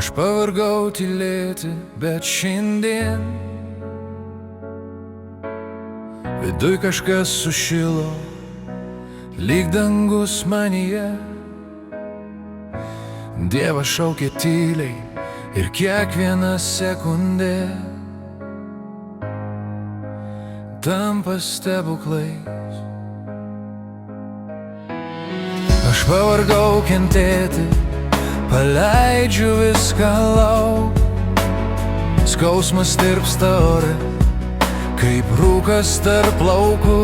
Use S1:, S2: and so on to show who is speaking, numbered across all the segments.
S1: Aš pavargau tylėti, bet šiandien viduj kažkas sušilo, lyg dangus manyje. Dievas šaukė tyliai ir kiekviena sekundė tampa stebuklais. Aš pavargau kentėti, paleidžiu viską lauk. Skausmas tirpsta ore, kaip rūkas tarp laukų.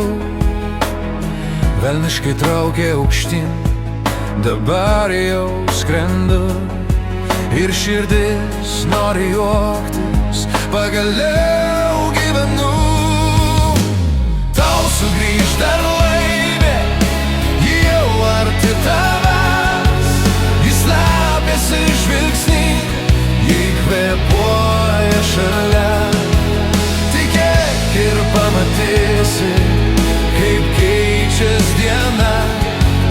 S1: Velniškai traukia aukštyn, dabar jau skrendu. Ir širdis nori juoktis, pagaliau gyvenu. Tau sugrįž dar laimė, jau arti tavęs. Jis slepiasi žvilgsnį, jei kvėpuoja šalia. Tikėk ir pamatysi, kaip keičias diena.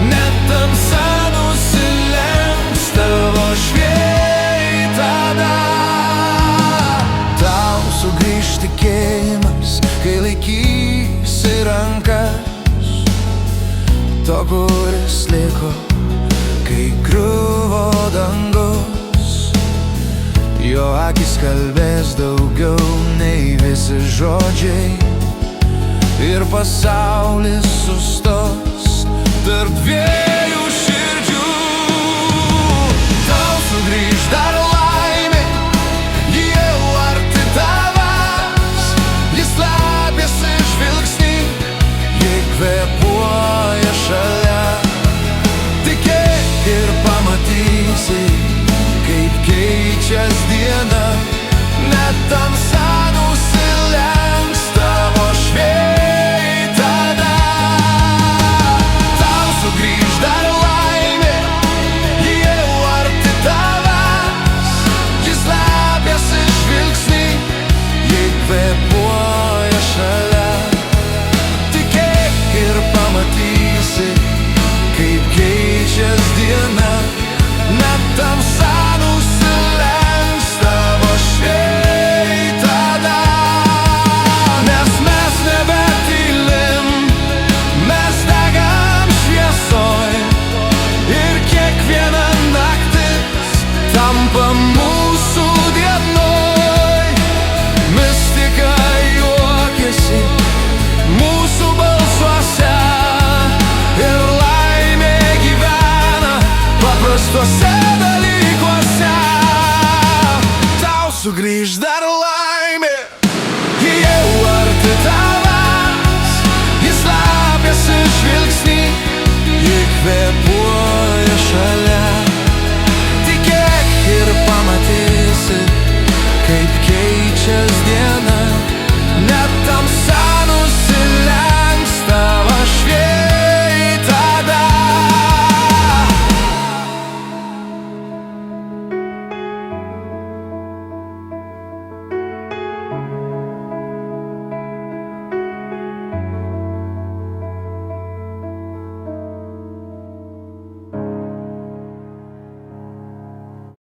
S1: Net tamsa nusilenks tavo šviesai tada. Tau sugrįž tikėjimas, kai laikysi rankas to, kuris liko, kai griuvo dangus. Jo akis kalbės daugiau nei visi žodžiai, ir pasaulis sustos tarp dviejų širdžių. Tau sugrįž dar laimė, jau arti tavęs. Jis slepiasi žvilgsnį, jei kvėpuoja šalia. Tikėk ir pamatysi, kaip keičias diena. Net tamsa nusilenks tavo šviesai tada. Tau sugrįž dar laimė, jau arti tavęs. Jis slepiasi žvilgsnį, jei kvėpuoja šalia. Tikėk ir pamatysi, kaip keičias diena. Net tamsa nusilenks tavo šviesai tada. Nes mes nebetylim, mes degam šviesoj. Ir kiekviena naktis tampa mūsų dienoj. Mistika juokiasi mūsų balsuose, ir laimė gyvena paprastuose dalykuose. Tau sugrįž dar laimė, jau arti tavęs. Jis slepiasi žvilgsnį, jei kvėpuoja šalia.